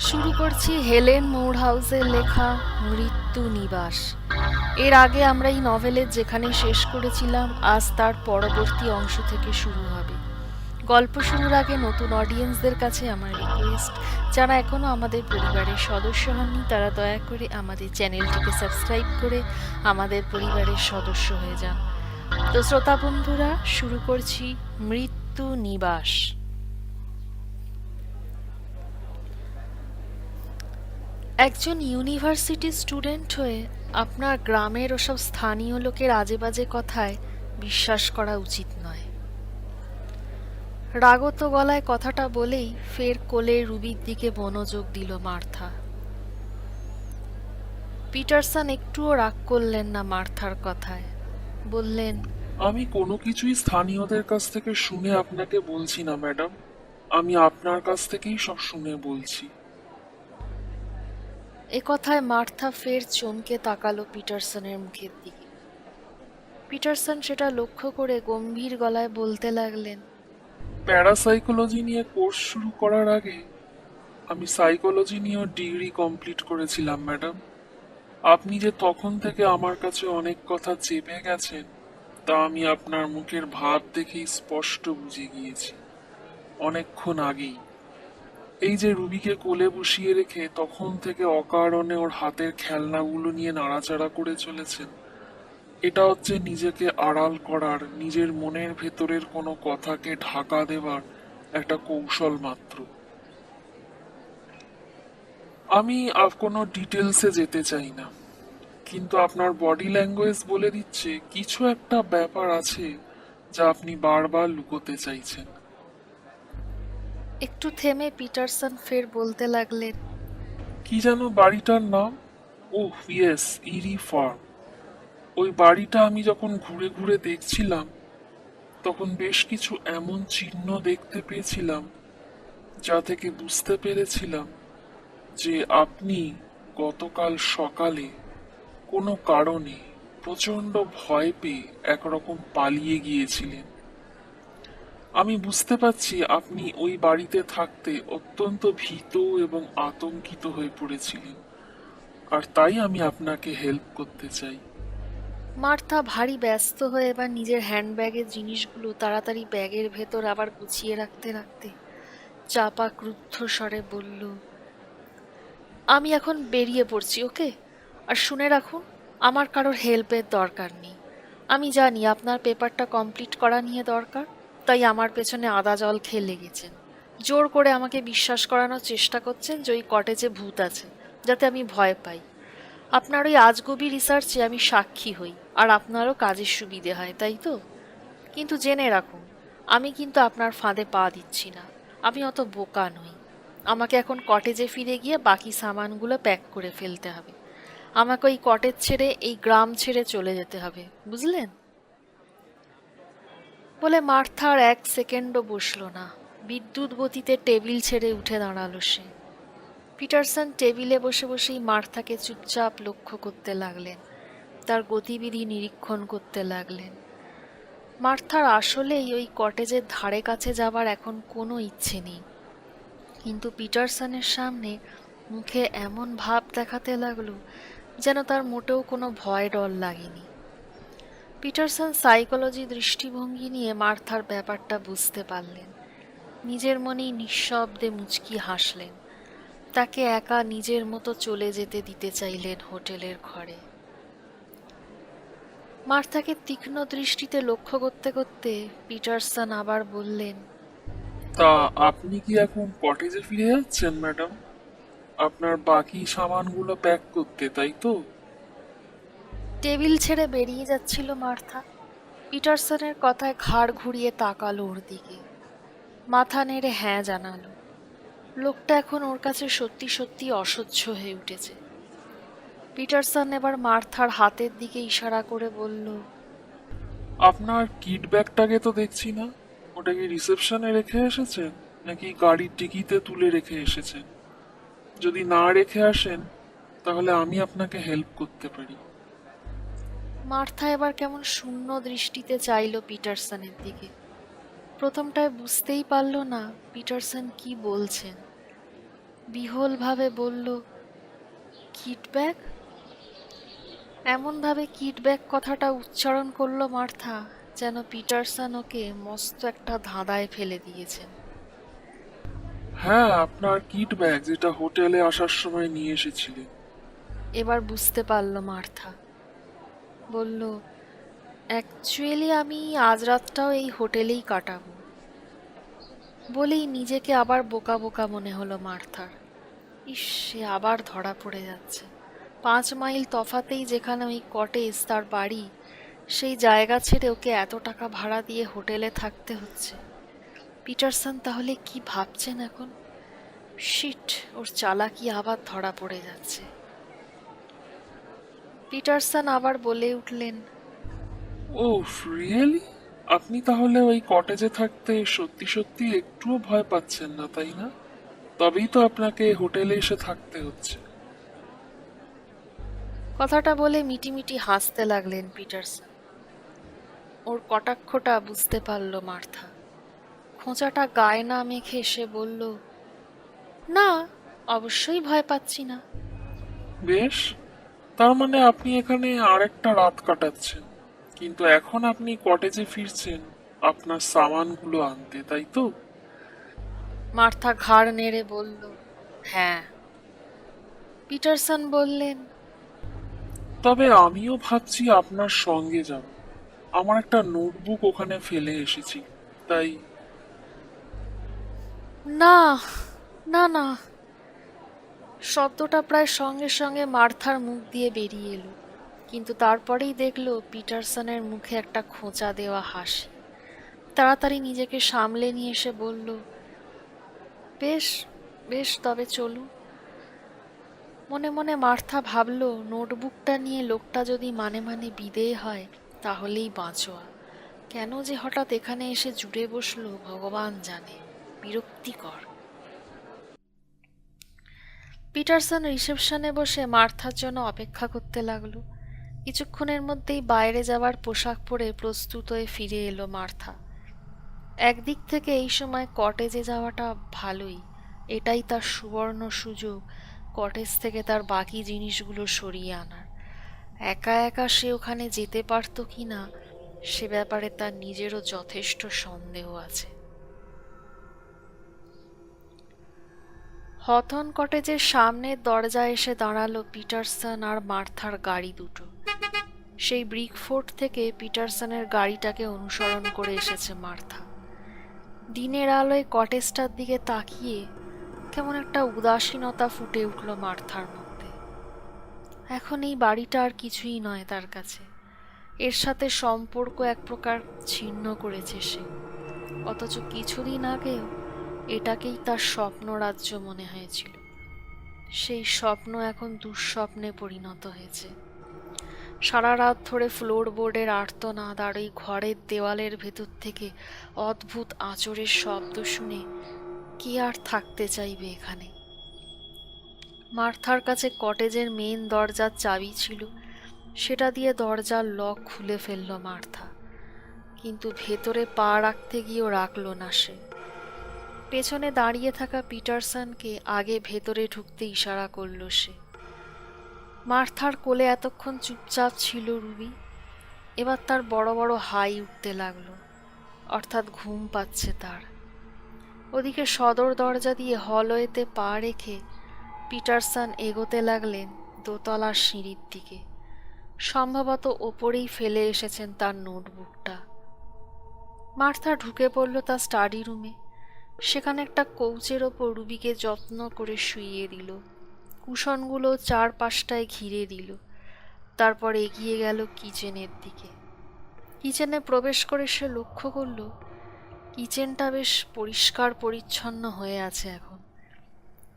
শুরু করছি হেলেন মুরহাউসের লেখা মৃত্যু নিবাস। এর আগে আমরা এই নভেলের যেখানে শেষ করেছিলাম, আজ তার পরবর্তী অংশ থেকে শুরু হবে। গল্প শুরুর আগে নতুন অডিয়েন্সদের কাছে আমার রিকোয়েস্ট, যারা এখনও আমাদের পরিবারের সদস্য হননি তারা দয়া করে আমাদের চ্যানেলটিকে সাবস্ক্রাইব করে আমাদের পরিবারের সদস্য হয়ে যান। তো শ্রোতা বন্ধুরা, শুরু করছি মৃত্যু নিবাস। একজন ইউনিভার্সিটি স্টুডেন্ট হয়ে আপনার গ্রামের ওসব স্থানীয় লোকের আজে বাজে কথায় বিশ্বাস করা উচিত নয়। রাগত গলায় কথাটা বলেই ফের কোলে রুবির দিকে মনোযোগ দিল মার্থা। পিটারসন একটুও রাগ করলেন না মার্থার কথায়। বললেন, আমি কোনো কিছুই স্থানীয়দের কাছ থেকে শুনে আপনাকে বলছি না ম্যাডাম। আমি আপনার কাছ থেকেই সব শুনে বলছি। এ কথায় মার্থা ফের চমকে তাকালো পিটারসনের মুখের দিকে। পিটারসন সেটা লক্ষ্য করে গম্ভীর গলায় বলতে লাগলেন, প্যারাসাইকোলজি নিয়ে কোর্স শুরু করার আগে আমি সাইকোলজি নিয়েও ডিগ্রি কমপ্লিট করেছিলাম ম্যাডাম। আপনি যে তখন থেকে আমার কাছে অনেক কথা চেপে গেছেন তা আমি আপনার মুখের ভাব দেখেই স্পষ্ট বুঝে গিয়েছি অনেকক্ষণ আগেই। এই যে রুবিকে কোলে বসিয়ে রেখে তখন থেকে অকারণে ওর হাতের খেলনাগুলো নিয়ে নাড়াচাড়া করে চলেছেন, এটা হচ্ছে নিজেকে আড়াল করার, নিজের মনের ভেতরের কোনো কথাকে ঢাকা দেবার একটা কৌশল মাত্র। আমি কোনো ডিটেলসে যেতে চাই না, কিন্তু আপনার বডি ল্যাঙ্গুয়েজ বলে দিচ্ছে কিছু একটা ব্যাপার আছে যা আপনি বারবার লুকোতে চাইছেন। একটু থেমে পিটারসন ফের বলতে লাগলেন, কি যেন বাড়িটার নাম? ওহ ইয়েস, ইরি ফার্ম। ওই বাড়িটা আমি যখন ঘুরে ঘুরে দেখছিলাম তখন বেশ কিছু এমন চিহ্ন দেখতে পেয়েছিলাম যা থেকে বুঝতে পেরেছিলাম যে আপনি গতকাল সকালে কোনো কারণে প্রচন্ড ভয় পেয়ে একরকম পালিয়ে গিয়েছিলেন। আমি বুঝতে পারছি আপনি ওই বাড়িতে থাকতে অত্যন্ত ভীত এবং আতঙ্কিত হয়ে পড়েছিলেন, আর তাই আমি আপনাকে হেল্প করতে চাই। মার্থা ভারী ব্যস্ত হয়ে এবার নিজের হ্যান্ডব্যাগের জিনিসগুলো তাড়াতাড়ি ব্যাগের ভেতর আবার গুছিয়ে রাখতে রাখতে চাপা ক্রুদ্ধ স্বরে বলল, আমি এখন বেরিয়ে পড়ছি, ওকে? আর শুনে রাখুন, আমার কারোর হেল্পের দরকার নেই। আমি জানি আপনার পেপারটা কমপ্লিট করা নিয়ে দরকার, তাই আমার পেছনে আদা জল খেয়ে লেগেছেন। জোর করে আমাকে বিশ্বাস করানোর চেষ্টা করছেন যে ওই কটেজে ভূত আছে, যাতে আমি ভয় পাই। আপনার ওই আজগুবি রিসার্চে আমি সাক্ষী হই, আর আপনারও কাজের সুবিধে হয়, তাই তো? কিন্তু জেনে রাখুন, আমি কিন্তু আপনার ফাঁদে পা দিচ্ছি না। আমি অত বোকা নই। আমাকে এখন কটেজে ফিরে গিয়ে বাকি সামানগুলো প্যাক করে ফেলতে হবে। আমাকে ওই কটেজ ছেড়ে, এই গ্রাম ছেড়ে চলে যেতে হবে, বুঝলেন? বলে মার্থা আর এক সেকেন্ডও বসল না। বিদ্যুৎ গতিতে টেবিল ছেড়ে উঠে দাঁড়ালো সে। পিটারসন টেবিলে বসে বসেই মার্থাকে চুপচাপ লক্ষ্য করতে লাগলেন, তার গতিবিধি নিরীক্ষণ করতে লাগলেন। মার্থার আসলেই ওই কটেজের ধারে কাছে যাবার এখন কোনো ইচ্ছে নেই, কিন্তু পিটারসনের সামনে মুখে এমন ভাব দেখাতে লাগলো যেন তার মোটেও কোনো ভয় ডর লাগেনি। পিটারসন সাইকোলজি দৃষ্টিভঙ্গি নিয়ে মার্থার ব্যাপারটা বুঝতে পারলেন। নিজের মনেই নিঃশব্দে মুচকি হাসলেন। তাকে একা নিজের মতো চলে যেতে দিতে চাইলেন হোটেলের ঘরে। মার্থাকে তীক্ষ্ণ দৃষ্টিতে লক্ষ্য করতে করতে পিটারসন আবার বললেন, তা আপনি কি এখন কটেজে ফিরে যাচ্ছেন ম্যাডাম? আপনার বাকি সামানগুলো প্যাক করতে, তাই তো? টেবিল ছেড়ে বেরিয়ে যাচ্ছিল মার্থা। পিটারসনের কথায় ঘাড় ঘুরিয়ে তাকালো ওর দিকে, মাথা নেড়ে হ্যাঁ জানালো। লোকটা এখন ওর কাছে সত্যি সত্যি অসহ্য হয়ে উঠেছে। পিটারসন এবার মার্থার হাতের দিকে ইশারা করে বলল, আপনার কিট ব্যাগটাকে তো দেখছি না। ওটা কি রিসেপশনে রেখে এসেছেন নাকি গাড়ির ডিকিতে তুলে রেখে এসেছেন? যদি না রেখে আসেন তাহলে আমি আপনাকে হেল্প করতে পারি। মার্থা এবার কেমন শূন্য দৃষ্টিতে চাইল পিটারসনের দিকে। প্রথমটায় বুঝতেই পারল না পিটারসন কি বলছেন। বিহ্বলভাবে বলল, কিট ব্যাগ? এমনভাবে কিট ব্যাগ কথাটা উচ্চারণ করলো মার্থা যেন পিটারসন ওকে মস্ত একটা ধাঁধায় ফেলে দিয়েছেন। হ্যাঁ, আপনার কিট ব্যাগ যেটা হোটেলে আসার সময় নিয়ে এসেছিলেন। এবার বুঝতে পারল মার্থা। বলল, অ্যাকচুয়ালি আমি আজ রাতটাও এই হোটেলেই কাটাবো। বলেই নিজেকে আবার বোকা বোকা মনে হলো মার্থার। ইস, সে আবার ধরা পড়ে যাচ্ছে। 5 মাইল তফাতেই যেখানে ওই কটেজ তার বাড়ি, সেই জায়গা ছেড়ে ওকে এত টাকা ভাড়া দিয়ে হোটেলে থাকতে হচ্ছে। পিটারসন তাহলে কি ভাবছেন এখন? শিট, ওর চালাকি আবার ধরা পড়ে যাচ্ছে। পিটারসন আবার বলে উঠলেন, ওহ, রিয়েলি? আপনি তাহলে ওই কটেজে থাকতে সত্যি সত্যি একটুও ভয় পাচ্ছেন না, তাই না? তবেই তো আপনাকে হোটেলে এসে থাকতে হচ্ছে। কথাটা বলে মিটিমিটি হাসতে লাগলেন পিটারসন। ওর কটাক্ষটা বুঝতে পারল মার্থা। খোঁচাটা গায়ে না মেখে সে বলল, না, অবশ্যই ভয় পাচ্ছি না। বেশ, তার মানে আপনি এখানে আরেকটা রাত কাটাচ্ছেন, কিন্তু এখন আপনি কটেজে ফিরছেন আপনার সামানগুলো আনতে, তাই তো? মার্থা ঘাড় নেড়ে বলল, হ্যাঁ। পিটারসন বললেন, তবে আমিও ভাবছি আপনার সঙ্গে যাব। আমার একটা নোটবুক ওখানে ফেলে এসেছি, তাই। না, না, না। শব্দটা প্রায় সঙ্গে সঙ্গে মার্থার মুখ দিয়ে বেরিয়ে এলো, কিন্তু তারপরেই দেখলো পিটারসনের মুখে একটা খোঁচা দেওয়া হাসি। তাড়াতাড়ি নিজেকে সামলে নিয়ে এসে বলল, বেশ, বেশ, তবে চলুন। মনে মনে মার্থা ভাবল, নোটবুকটা নিয়ে লোকটা যদি মানে মানে বিদেয় হয় তাহলেই বাঁচোয়া। কেন যে হঠাৎ এখানে এসে জুড়ে বসলো ভগবান জানে। বিরক্তিকর। পিটারসন রিসেপশনে বসে মার্থার জন্য অপেক্ষা করতে লাগলো। কিছুক্ষণের মধ্যেই বাইরে যাওয়ার পোশাক পরে প্রস্তুত হয়ে ফিরে এলো মার্থা। একদিক থেকে এই সময় কটেজে যাওয়াটা ভালোই। এটাই তার সুবর্ণ সুযোগ কটেজ থেকে তার বাকি জিনিসগুলো সরিয়ে আনার। একা একা সে ওখানে যেতে পারত কি না সে ব্যাপারে তার নিজেরও যথেষ্ট সন্দেহ আছে। হথর্ন কটেজের সামনের দরজায় এসে দাঁড়ালো পিটারসন আর মার্থার গাড়ি দুটো। সেই ব্রিকফোর্ট থেকে পিটারসনের গাড়িটাকে অনুসরণ করে এসেছে মার্থা। দিনের আলোয় কটেজটার দিকে তাকিয়ে কেমন একটা উদাসীনতা ফুটে উঠল মার্থার মধ্যে। এখন এই বাড়িটা আর কিছুই নয় তার কাছে। এর সাথে সম্পর্ক এক প্রকার ছিন্ন করেছে সে। অথচ কিছুদিন আগেও এটাকেই তার স্বপ্ন রাজ্য মনে হয়েছিল। সেই স্বপ্ন এখন দুঃস্বপ্নে পরিণত হয়েছে। সারা রাত ধরে ফ্লোরবোর্ডের আর্তনাদ আর ওই ঘরের দেওয়ালের ভেতর থেকে অদ্ভুত আঁচড়ের শব্দ শুনে কে আর থাকতে চাইবে এখানে। মার্থার কাছে কটেজের মেন দরজার চাবি ছিল, সেটা দিয়ে দরজার লক খুলে ফেলল মার্থা। কিন্তু ভেতরে পা রাখতে গিয়েও রাখল না সে। পেছনে দাঁড়িয়ে থাকা পিটারসনকে আগে ভেতরে ঢুকতে ইশারা করল সে। মার্থার কোলে এতক্ষণ চুপচাপ ছিল রুবি। এবার তার বড় বড় হাই উঠতে লাগলো, অর্থাৎ ঘুম পাচ্ছে তার। ওদিকে সদর দরজা দিয়ে হলওয়েতে পা রেখে পিটারসন এগোতে লাগলেন দোতলার সিঁড়ির দিকে। সম্ভবত ওপরেই ফেলে এসেছেন তার নোটবুকটা। মার্থা ঢুকে পড়ল তার স্টাডি রুমে। সেখানে একটা কৌচের ওপর রুবিকে যত্ন করে শুইয়ে দিল। কুশনগুলো চারপাশটায় ঘিরে দিল। তারপর এগিয়ে গেল কিচেনের দিকে। কিচেনে প্রবেশ করে সে লক্ষ্য করল কিচেনটা বেশ পরিষ্কার পরিচ্ছন্ন হয়ে আছে এখন।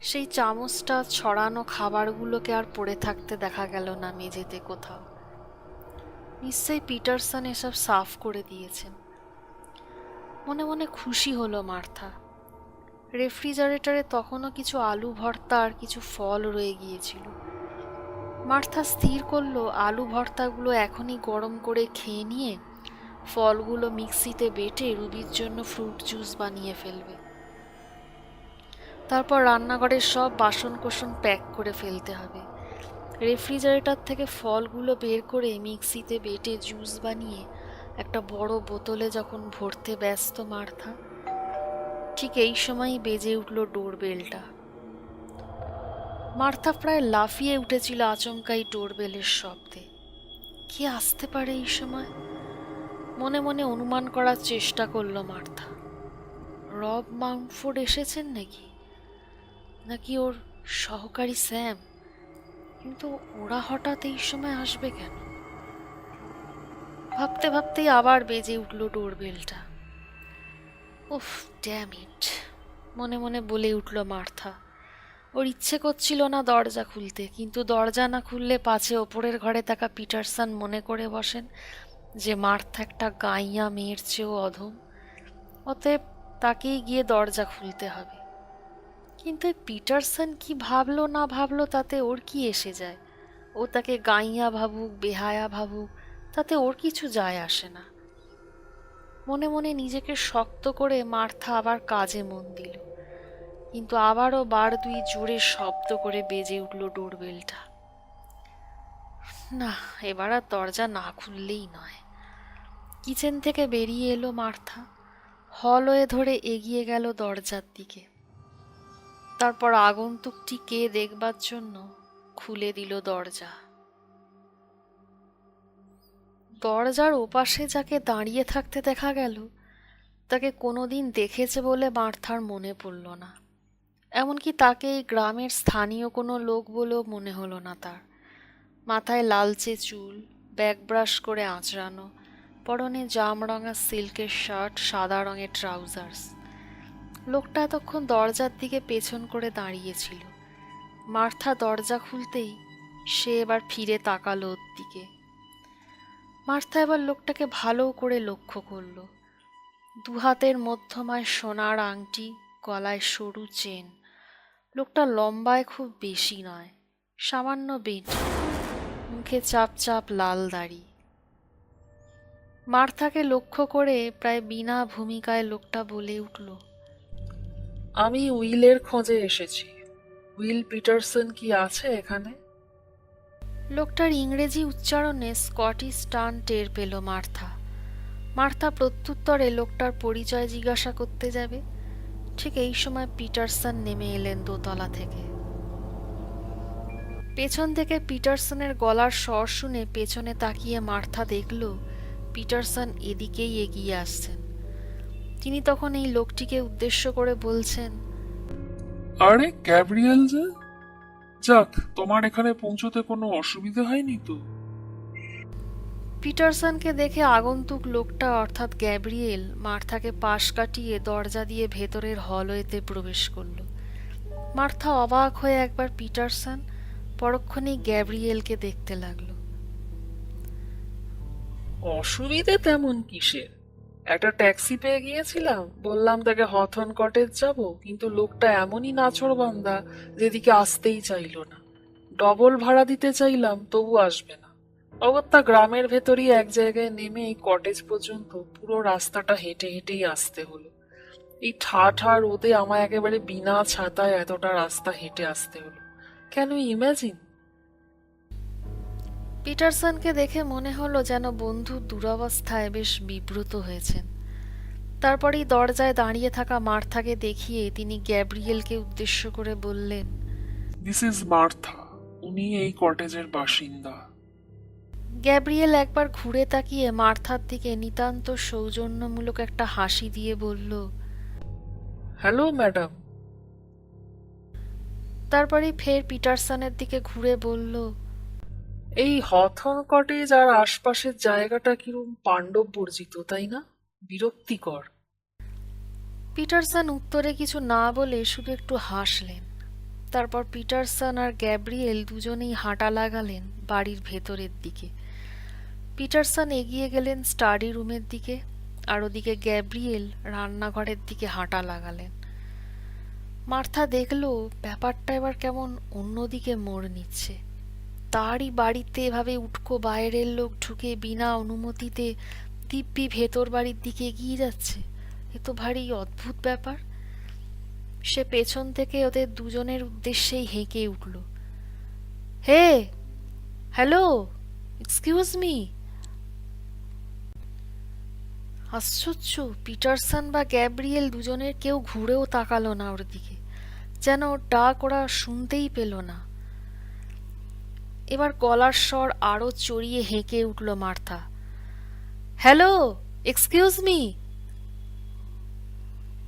সেই চামচটা ছড়ানো খাবারগুলোকে আর পড়ে থাকতে দেখা গেল না মেঝেতে কোথাও। নিশ্চয়ই পিটারসন এসব সাফ করে দিয়েছেন। মনে মনে খুশি হলো মার্থা। রেফ্রিজারেটরে তখনও কিছু আলু ভর্তা আর কিছু ফল রয়ে গিয়েছিল। মার্থা স্থির করলো আলু ভর্তাগুলো এখনই গরম করে খেয়ে নিয়ে ফলগুলো মিক্সিতে বেটে রুবির জন্য ফ্রুট জুস বানিয়ে ফেলবে। তারপর রান্নাঘরের সব বাসনকোসন প্যাক করে ফেলতে হবে। রেফ্রিজারেটর থেকে ফলগুলো বের করে মিক্সিতে বেটে জুস বানিয়ে একটা বড় বোতলে যখন ভরতে ব্যস্ত মার্থা, ঠিক এই সময়ই বেজে উঠল ডোরবেলটা। মার্থা প্রায় লাফিয়ে উঠেছিল আচমকাই ডোরবেলের শব্দে। কে আসতে পারে এই সময়? মনে মনে অনুমান করার চেষ্টা করলো মার্থা। রব মাউন্টফোর্ড এসেছেন নাকি, নাকি ওর সহকারী স্যাম? কিন্তু ওরা হঠাৎ এই সময় আসবে কেন? ভাবতে ভাবতেই আবার বেজে উঠল ডোরবেলটা। উফ, ড্যাম ইট, মনে মনে বলে উঠল মার্থা। ওর ইচ্ছে করছিল না দরজা খুলতে, কিন্তু দরজা না খুললে পাছে ওপরের ঘরে থাকা পিটারসন মনে করে বসেন যে মার্থা একটা গাইয়া মেয়ের চেয়েও অধম। অতএব তাকেই গিয়ে দরজা খুলতে হবে। কিন্তু এই পিটারসন কি ভাবলো না ভাবলো তাতে ওর কি এসে যায়? ও তাকে গাইয়া ভাবুক, বেহায়া ভাবুক, তাতে ওর কিছু যায় আসে না। মনে মনে নিজেকে শক্ত করে মার্থা আবার কাজে মন দিল। কিন্তু আবারও বার দুই জোরে শব্দ করে বেজে উঠল ডোরবেলটা। না, এবার আর দরজা না খুললেই নয়। কিচেন থেকে বেরিয়ে এলো মার্থা, হলওয়ে ধরে এগিয়ে গেল দরজার দিকে। তারপর আগন্তুকটি কে দেখবার জন্য খুলে দিল দরজা। দরজার ওপাশে যাকে দাঁড়িয়ে থাকতে দেখা গেল, তাকে কোনোদিন দেখেছে বলে মার্থার মনে পড়ল না। এমনকি তাকে এই গ্রামের স্থানীয় কোনো লোক বলেও মনে হলো না তার। মাথায় লালচে চুল, ব্যাক ব্রাশ করে আঁচড়ানো, পরনে জামরঙা সিল্কের শার্ট, সাদা রঙের ট্রাউজার্স। লোকটা এতক্ষণ দরজার দিকে পেছন করে দাঁড়িয়েছিল। মার্থা দরজা খুলতেই সে এবার ফিরে তাকালো ওর দিকে। মার্থা এবার লোকটাকে ভালো করে লক্ষ্য করল। দুহাতের মধ্যমায় সোনার আংটি, গলায় সরু চেন। লোকটা লম্বায় খুব বেশি নয়, সামান্য বেঁটে, মুখে চাপ চাপ লাল দাড়ি। মার্থাকে লক্ষ্য করে প্রায় বিনা ভূমিকায় লোকটা বলে উঠল, আমি উইলের খোঁজে এসেছি। উইল পিটারসন কি আছে এখানে? লোকটার ইংরেজি উচ্চারণে স্কটিশ টান টের পেল মার্থা। মার্থা প্রত্যুত্তরে লোকটার পরিচয় জিজ্ঞাসা করতে যাবে, ঠিক এই সময় পিটারসন নেমে এলেন দোতলা থেকে। পেছন থেকে পিটারসনের গলার স্বর শুনে পেছনে তাকিয়ে মার্থা দেখল পিটারসন এদিকেই এগিয়ে আসছেন। তিনি তখন এই লোকটিকে উদ্দেশ্য করে বলছেন, আরে গ্যাব্রিয়েল যে! যাক, তোমার এখানে পৌঁছতে কোনো অসুবিধা হয়নি তো? পিটারসনকে দেখে আগন্তুক লোকটা অর্থাৎ গ্যাব্রিয়েল মার্থাকে পাশ কাটিয়ে দরজা দিয়ে ভেতরের হলওয়েতে প্রবেশ করল। মার্থা অবাক হয়ে একবার পিটারসন, পরক্ষণেই গ্যাব্রিয়েলকে দেখতে লাগলো। অসুবিধে তেমন কিসের? একটা ট্যাক্সি পেয়ে গিয়েছিলাম, বললাম তাকে হথর্ন কটেজ যাব, কিন্তু লোকটা এমনই নাছোড়বান্দা যেদিকে আসতেই চাইলো না। ডবল ভাড়া দিতে চাইলাম, তবু আসবে না। অগত্যা গ্রামের ভেতরই এক জায়গায় নেমে এই কটেজ পর্যন্ত পুরো রাস্তাটা হেঁটে হেঁটেই আসতে হলো। এই ঠা রোদে আমায় একেবারে বিনা ছাতায় এতটা রাস্তা হেঁটে আসতে হলো। Can you imagine? পিটারসনকে দেখে মনে হলো যেন বন্ধু দুরবস্থায় বেশ বিব্রত হয়েছেন। তারপরেই দরজায় দাঁড়িয়ে থাকা মার্থাকে দেখিয়ে তিনি গ্যাব্রিয়েলকে উদ্দেশ্য করে বললেন, দিস ইজ মার্থা, উনি এই কটেজের বাসিন্দা। গ্যাব্রিয়েল একবার ঘুরে তাকিয়ে মার্থার দিকে নিতান্ত সৌজন্যমূলক একটা হাসি দিয়ে বলল, হ্যালো ম্যাডাম। তারপরেই ফের পিটারসনের দিকে ঘুরে বলল, এই হথর্ন কটেজ আর আশপাশের জায়গাটা কিরম পাণ্ডব বর্জিত, তাই না? বিরক্তিকর। পিটারসন উত্তরে কিছু না বলে শুধু একটু হাসলেন। তারপর পিটারসন আর গ্যাব্রিয়েল দুজনেই হাঁটা লাগালেন বাড়ির ভেতরের দিকে। পিটারসন এগিয়ে গেলেন স্টাডি রুমের দিকে, আর ওদিকে গ্যাব্রিয়েল রান্নাঘরের দিকে হাঁটা লাগালেন। মার্থা দেখল ব্যাপারটা এবার কেমন অন্যদিকে মোড় নিচ্ছে। তারই বাড়িতে এভাবে উটকো বাইরের লোক ঢুকে বিনা অনুমতিতে দিব্যি ভেতর বাড়ির দিকে এগিয়ে যাচ্ছে। এ তো ভারী অদ্ভুত ব্যাপার। সে পেছন থেকে ওদের দুজনের উদ্দেশ্যেই হেঁকে উঠল। হে, হ্যালো, এক্সকিউজ মি। আশ্চর্য, পিটারসন বা গ্যাব্রিয়েল দুজনের কেউ ঘুরেও তাকালো না ওর দিকে, যেন ওর ডাক ওরা শুনতেই পেল না। এবার গলার স্বর আরো চড়িয়ে হেঁকে উঠল মার্থা। Hello, excuse me.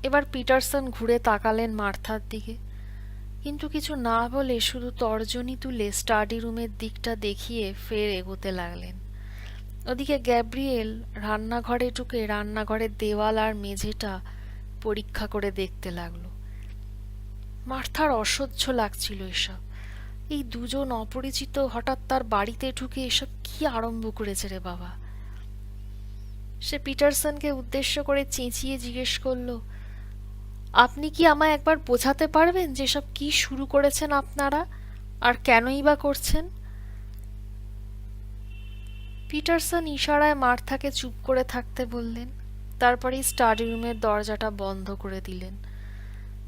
এবার পিটারসন ঘুরে তাকালেন মার্থার দিকে, কিন্তু কিছু না বলে শুধু তর্জনী তুলে স্টাডি রুমের দিকটা দেখিয়ে ফের এগোতে লাগলেন। ওদিকে গ্যাব্রিয়েল রান্নাঘরে ঢুকে রান্নাঘরের দেওয়াল আর মেঝেটা পরীক্ষা করে দেখতে লাগলো। মার্থার অসহ্য লাগছিল এসব। এই দুজন অপরিচিত হঠাৎ তার বাড়িতে ঢুকে এসব কি আরম্ভ করেছে রে বাবা। সে পিটারসনকে উদ্দেশ্য করে চেঁচিয়ে জিজ্ঞেস করলো, আপনি কি আমায় একবার বোঝাতে পারবেন যে সব কি শুরু করেছেন আপনারা, আর কেনই বা করছেন? পিটারসন ইশারায় মার্থাকে চুপ করে থাকতে বললেন, তারপরেই স্টাডি রুমের দরজাটা বন্ধ করে দিলেন।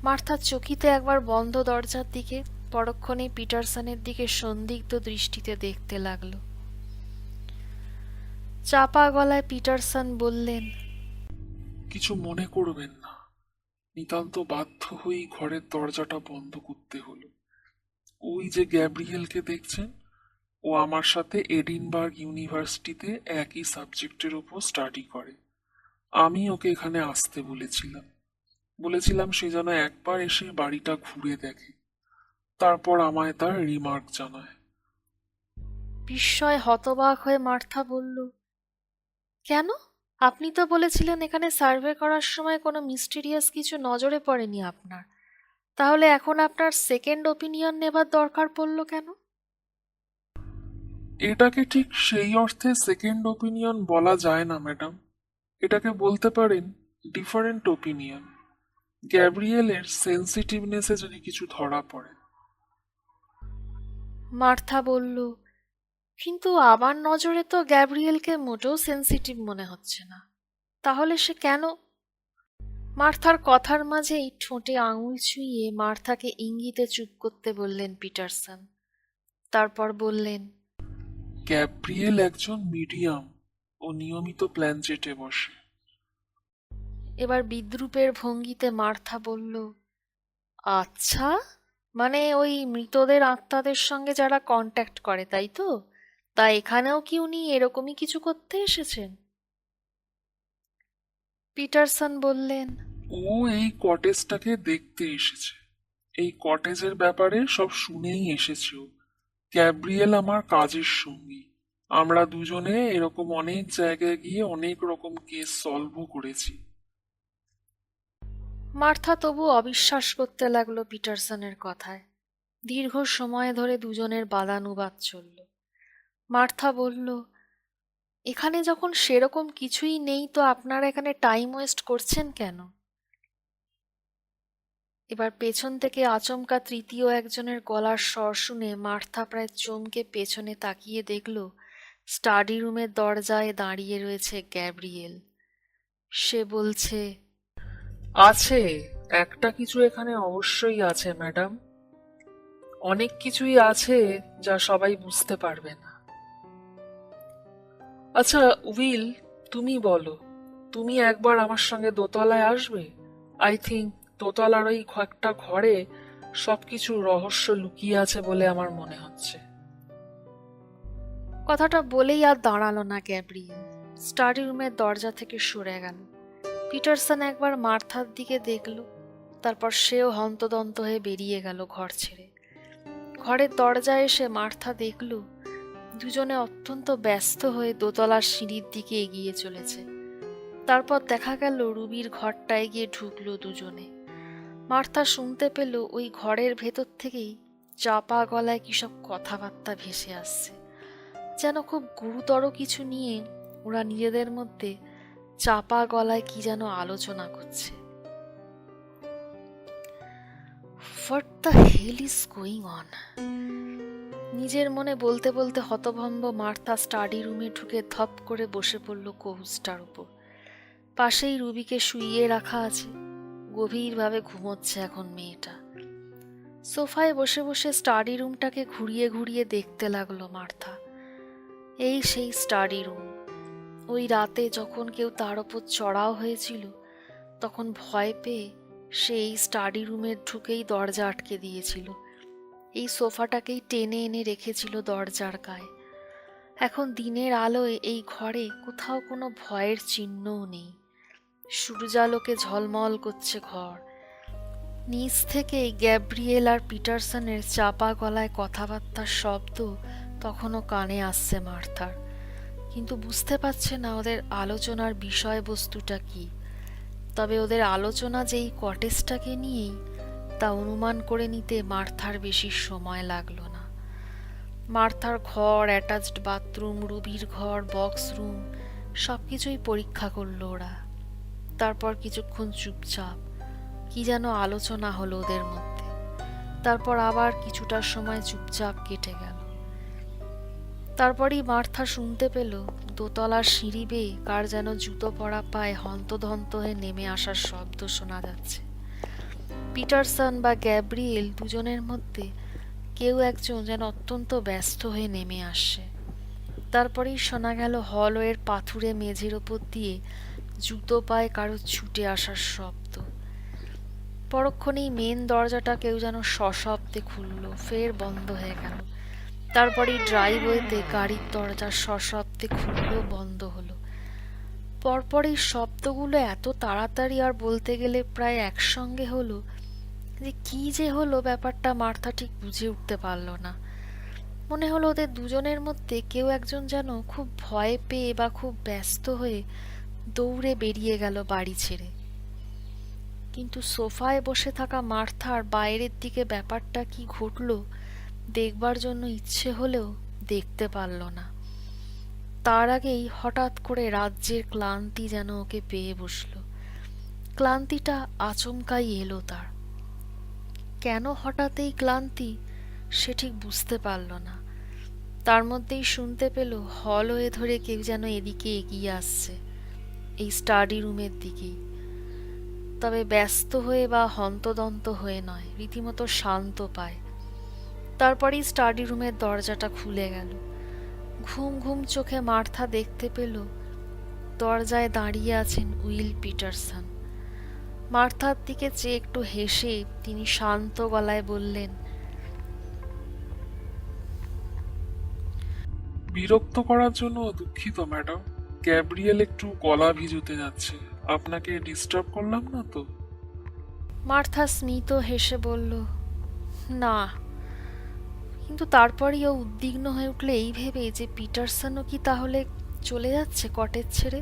মার্থা চকিতে একবার বন্ধ দরজার দিকে, পরক্ষণেই পিটারসনের দিকে সন্দিগ্ধ দৃষ্টিতে দেখতে লাগলো। চাপা গলায় পিটারসন বললেন, কিছু মনে করবেন না, নিতান্ত বাধ্য হয়েই ঘরের দরজাটা বন্ধ করতে হলো। ওই যে গ্যাব্রিয়েলকে দেখছেন, ও আমার সাথে এডিনবার্গ ইউনিভার্সিটিতে একই সাবজেক্টের উপর স্টাডি করে। আমি ওকে এখানে আসতে বলেছিলাম সে যেন একবার এসে বাড়িটা ঘুরে দেখে, তারপর আমায় তার রিমার্ক জানায়। বিস্ময়ে হতবাক হয়ে মার্থা বলল, কেন? আপনি তো বলেছিলেন এখানে সার্ভে করার সময় কোনো মিস্টিরিয়াস কিছু নজরে পড়েনি আপনার। তাহলে এখন আপনার সেকেন্ড ওপিনিয়ন নেবার দরকার পড়ল কেন? এটাকে ঠিক সেই অর্থে সেকেন্ড ওপিনিয়ন বলা যায় না ম্যাডাম, এটাকে বলতে পারেন ডিফারেন্ট ওপিনিয়ন। গ্যাব্রিয়েলের সেন্সিটিভনেসে যদি কিছু ধরা পড়ে। মার্থা বলল, কিন্তু আমার নজরে তো গ্যাব্রিয়েলকে মোটেও সেন্সিটিভ মনে হচ্ছে না। তাহলে সে কেন? মার্থার কথার মাঝেই ঠোঁটে আঙুল ছুঁয়ে মার্থাকে ইঙ্গিতে চুপ করতে বললেন পিটারসন। তারপর বললেন, গ্যাব্রিয়েল একজন মিডিয়াম, ও নিয়মিত প্ল্যানচেটে বসে। এবার বিদ্রূপের ভঙ্গিতে মার্থা বলল, আচ্ছা, মানে ওই মৃতদের আত্মাদের সঙ্গে যারা কন্ট্যাক্ট করে, তাই তো? তা এখানেও কি উনি এরকমই কিছু করতে এসেছেন? পিটারসন বললেন, ও এই কটেজটাকে দেখতে এসেছে, এই কটেজের ব্যাপারে সব শুনেই এসেছে ও। গ্যাব্রিয়েল আমার কাজের সঙ্গী, আমরা দুজনে এরকম অনেক জায়গায় গিয়ে অনেক রকম কেস সলভও করেছি। মার্থা তবু অবিশ্বাস করতে লাগলো পিটারসনের কথায়। দীর্ঘ সময় ধরে দুজনের বাদানুবাদ চলল। মার্থা বলল, এখানে যখন সেরকম কিছুই নেই তো আপনারা এখানে টাইম ওয়েস্ট করছেন কেন? এবার পেছন থেকে আচমকা তৃতীয় একজনের গলার স্বর শুনে মার্থা প্রায় চমকে পেছনে তাকিয়ে দেখল স্টাডি রুমের দরজায় দাঁড়িয়ে রয়েছে গ্যাব্রিয়েল। সে বলছে, আছে, একটা কিছু এখানে অবশ্যই আছে ম্যাডাম। অনেক কিছুই আছে যা সবাই বুঝতে পারবে না। আচ্ছা উইল, তুমি বলো, তুমি একবার আমার সঙ্গে দোতলায় আসবে? আই থিঙ্ক দোতলার ওই একটা ঘরে সবকিছু রহস্য লুকিয়ে আছে বলে আমার মনে হচ্ছে। কথাটা বলেই আর দাঁড়ালো না গ্যাব্রিয়েল, স্টাডি রুমের দরজা থেকে সরে গেল। পিটারসন একবার মার্থার দিকে দেখল, তারপর সেও হন্তদন্ত হয়ে বেরিয়ে গেল ঘর ছেড়ে। ঘরের দরজায় এসে মার্থা দেখল দুজনে অত্যন্ত ব্যস্ত হয়ে দোতলার সিঁড়ির দিকে এগিয়ে চলেছে। তারপর দেখা গেল রুবির ঘরটায় গিয়ে ঢুকলো দুজনে। মার্থা শুনতে পেল ওই ঘরের ভেতর থেকেই চাপা গলায় কিসব কথাবার্তা ভেসে আসছে, যেন খুব গুরুতর কিছু নিয়ে ওরা নিজেদের মধ্যে চাপা গলায় কি যেন আলোচনা করছে। What the hell is going on? নিজের মনে বলতে বলতে হতভম্ব মার্থা স্টাডি রুমে ঢুকে ধপ করে বসে পড়ল কৌস্টার উপর। পাশেই রুবিকে শুইয়ে রাখা আছে, গভীরভাবে ঘুমোচ্ছে এখন মেয়েটা। সোফায় বসে বসে স্টাডি রুমটাকে ঘুরিয়ে ঘুরিয়ে দেখতে লাগলো মার্থা। এই সেই স্টাডি রুম। ওই রাতে যখন কেউ তার ওপর চড়াও হয়েছিল, তখন ভয় পেয়ে সে এই স্টাডি রুমের ঢুকেই দরজা আটকে দিয়েছিল। এই সোফাটাকেই টেনে এনে রেখেছিল দরজার গায়ে। এখন দিনের আলোয় এই ঘরে কোথাও কোনো ভয়ের চিহ্নও নেই। সূর্যালোকে ঝলমল করছে ঘর। নিচ থেকেই গ্যাব্রিয়েল আর পিটারসনের চাপা গলায় কথাবার্তার শব্দ তখনও কানে আসছে মার্থার, কিন্তু বুঝতে পারছে না ওদের আলোচনার বিষয়বস্তুটা কি। তবে ওদের আলোচনা যে এই কটেজটাকে নিয়েই, তা অনুমান করে নিতে মার্থার বেশি সময় লাগলো না। মার্থার ঘর, অ্যাটাচড বাথরুম, রুবির ঘর, বক্স রুম সবকিছুই পরীক্ষা করলো ওরা। তারপর কিছুক্ষণ চুপচাপ কি যেন আলোচনা হলো ওদের মধ্যে। তারপর আবার কিছুটা সময় চুপচাপ কেটে গেল। তারপরই মার্থা শুনতে পেল দোতলার সিঁড়ি বেয়ে কার যেন জুতো পরা পায়ে হন্তদন্ত হয়ে নেমে আসার শব্দ শোনা যাচ্ছে। পিটারসন বা গ্যাব্রিয়েল দুজনের মধ্যে কেউ একজন যেন অত্যন্ত ব্যস্ত হয়ে নেমে আসছে। তারপরেই শোনা গেল হলওয়ের পাথুরে মেঝের ওপর দিয়ে জুতো পায়ে কারো ছুটে আসার শব্দ। পরক্ষণেই মেন দরজাটা কেউ যেন সশব্দে খুলল, ফের বন্ধ হয়ে গেল। তারপরেই ড্রাইভওয়েতে গাড়ির দরজা সশব্দে খুলল, বন্ধ হলো। পরপর এই শব্দগুলো এত তাড়াতাড়ি আর বলতে গেলে প্রায় একসঙ্গে হলো যে কি যে হলো ব্যাপারটা মার্থা ঠিক বুঝে উঠতে পারল না। মনে হলো ওদের দুজনের মধ্যে কেউ একজন যেন খুব ভয় পেয়ে বা খুব ব্যস্ত হয়ে দৌড়ে বেরিয়ে গেল বাড়ি ছেড়ে। কিন্তু সোফায় বসে থাকা মার্থার বাইরের দিকে ব্যাপারটা কি ঘটলো দেখবার জন্য ইচ্ছে হলেও দেখতে পারল না। তার আগেই হঠাৎ করে রাজ্যের ক্লান্তি যেন ওকে পেয়ে বসলো। ক্লান্তিটা আচমকাই এলো তার। কেন হঠাৎ এই ক্লান্তি সে ঠিক বুঝতে পারল না। তার মধ্যেই শুনতে পেল হলওয়ে ধরে কেউ যেন এদিকে এগিয়ে আসছে, এই স্টাডি রুমের দিকেই। তবে ব্যস্ত হয়ে বা হন্তদন্ত হয়ে নয়, রীতিমতো শান্ত পায়। তারপরেই স্টাডি রুমের দরজাটা খুলে গেল। ঘুম ঘুম চোখে মার্থা দেখতে পেল দরজায় দাঁড়িয়ে আছেন উইল পিটারসন। মার্থার দিকে চেয়ে একটু হেসে তিনি শান্ত গলায় বললেন, বিরক্ত করার জন্য দুঃখিত ম্যাডাম। গ্যাব্রিয়েল একটু গলা ভিজুতে যাচ্ছে। আপনাকে ডিস্টার্ব করলাম না তো? মার্থা স্মিত হেসে বলল, না। কিন্তু তারপরই ও উদ্বিগ্ন হয়ে উঠল এই ভেবে যে পিটারসনও কি তাহলে চলে যাচ্ছে কটেজ ছেড়ে।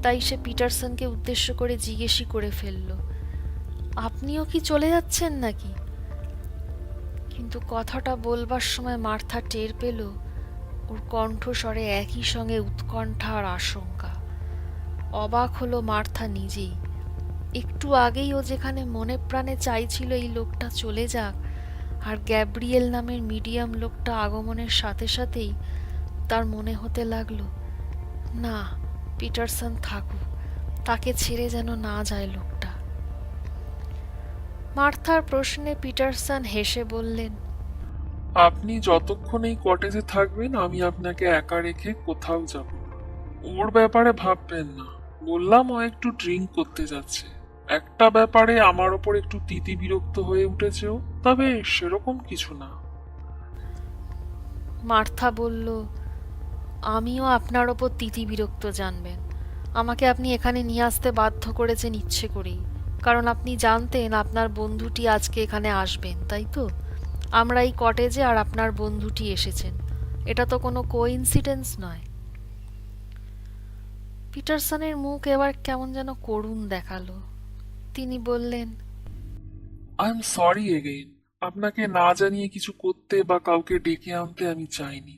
তাই সে পিটারসনকে উদ্দেশ্য করে জিজ্ঞেসই করে ফেলল, আপনিও কি চলে যাচ্ছেন নাকি? কিন্তু কথাটা বলবার সময় মার্থা টের পেল ওর কণ্ঠস্বরে একই সঙ্গে উৎকণ্ঠা আর আশঙ্কা। অবাক হলো মার্থা নিজেই। একটু আগেই ও যেখানে মনে প্রাণে চাইছিল এই লোকটা চলে যাক, আর গ্যাব্রিয়েল নামের মিডিয়াম লোকটা আগমনের সাথে সাথেই তার মনে হতে লাগলো, না, পিটারসন থাকুক, তাকে ছেড়ে যেন না যায় লোকটা। মার্থার প্রশ্নে পিটারসন হেসে বললেন, আপনি যতক্ষণ এই কটেজে থাকবেন আমি আপনাকে একা রেখে কোথাও যাব না। ওর ব্যাপারে ভাববেন না। বললাম ও একটু ড্রিঙ্ক করতে যাচ্ছে। একটা ব্যাপারে আমার ওপর একটু তিতি বিরক্ত হয়ে উঠেছে ও, তবে সেরকম কিছু না। মার্থা বলল, আমিও আপনার ওপর তিতি বিরক্ত জানবেন। আমাকে আপনি এখানে নিয়ে আসতে বাধ্য করেছেন ইচ্ছে করেই, কারণ আপনি জানতেন আপনার বন্ধুটি আজকে এখানে আসবেন, তাই তো? আমরা এই কটেজে আর আপনার বন্ধুটি এসেছেন, এটা তো কোনো কোইন্সিডেন্স নয়। পিটারসনের মুখ এবার কেমন যেন করুণ দেখালো। তিনি বললেন, আই এম সরি এগেইন। আপনাকে না জানিয়ে কিছু করতে বা কাউকে ডেকে আনতে আমি চাইনি।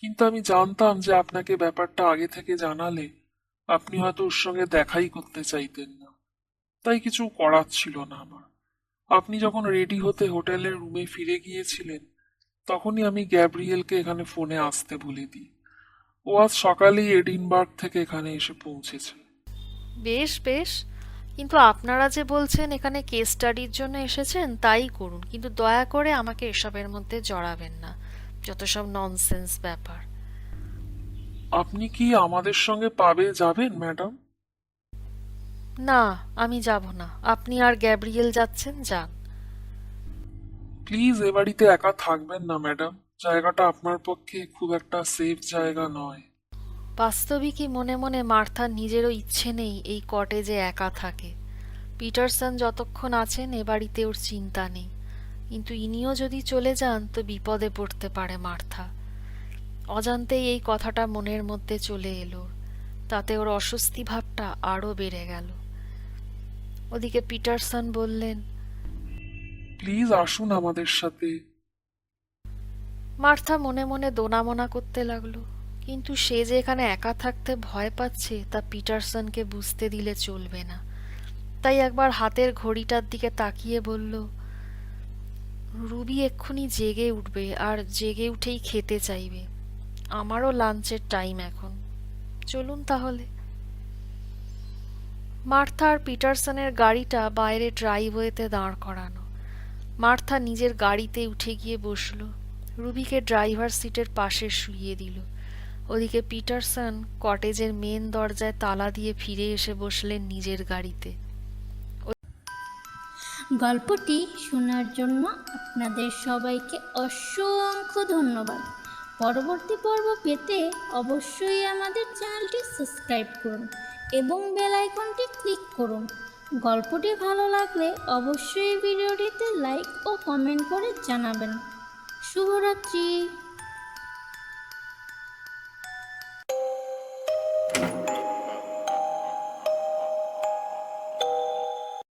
কিন্তু আমি জানতাম যে আপনাকে ব্যাপারটা আগে থেকে জানালে আপনি হয়তো ওর সঙ্গে দেখাই করতে চাইতেন না। তাই কিছু করার ছিল না আমার। আপনি যখন রেডি হতে হোটেলের রুমে ফিরে গিয়েছিলেন, তখনই আমি গ্যাব্রিয়েলকে এখানে ফোনে আসতে বলে দিই। ও আজ সকালেই এডিনবার্গ থেকে এখানে এসে পৌঁছেছে। বেশ বেশ, কিন্তু আপনারা যে বলছেন এখানে কেস স্টাডির জন্য এসেছেন তাই করুন, কিন্তু দয়া করে আমাকে এসবের মধ্যে জড়াবেন না, যত সব ননসেন্স ব্যাপার। আপনি কি আমাদের সঙ্গে পাবে যাবেন ম্যাডাম? না, আমি যাব না। আপনি আর গ্যাব্রিয়েল যাচ্ছেন, যান। প্লিজ এ বাড়িতে একা থাকবেন না ম্যাডাম, জায়গাটা আপনার পক্ষে খুব একটা সেফ জায়গা নয়। বাস্তবিকই মনে মনে মার্থার নিজেরও ইচ্ছে নেই এই কটেজে একা থাকে। পিটারসন যতক্ষণ আছেন এ বাড়িতে ওর চিন্তা নেই, কিন্তু ইনিও যদি চলে যান তো বিপদে পড়তে পারে মার্থা। অজান্তেই এই কথাটা মনের মধ্যে চলে এলো, তাতে ওর অস্বস্তি ভাবটা আরো বেড়ে গেল। ওদিকে পিটারসন বললেন, প্লিজ আসুন আমাদের সাথে। মার্থা মনে মনে দোনামোনা করতে লাগলো, কিন্তু সে যে এখানে একা থাকতে ভয় পাচ্ছে তা পিটারসনকে বুঝতে দিলে চলবে না। তাই একবার হাতের ঘড়িটার দিকে তাকিয়ে বলল, রুবি এক্ষুনি জেগে উঠবে আর জেগে উঠেই খেতে চাইবে। আমারও লাঞ্চের টাইম এখন, চলুন তাহলে। মার্থা আর পিটারসনের গাড়িটা বাইরে ড্রাইভওয়েতে দাঁড় করানো। মার্থা নিজের গাড়িতে উঠে গিয়ে বসল, রুবিকে ড্রাইভার সিটের পাশে শুইয়ে দিল। ওদিকে পিটারসন কটেজের মেন দরজায় তালা দিয়ে ফিরে এসে বসলেন নিজের গাড়িতে। গল্পটি শোনার জন্য আপনাদের সবাইকে অসংখ্য ধন্যবাদ। পরবর্তী পর্ব পেতে অবশ্যই আমাদের চ্যানেলটি সাবস্ক্রাইব করুন এবং বেল আইকনটি ক্লিক করুন। গল্পটি ভালো লাগলে অবশ্যই ভিডিওটিতে লাইক ও কমেন্ট করে জানাবেন। শুভরাত্রি।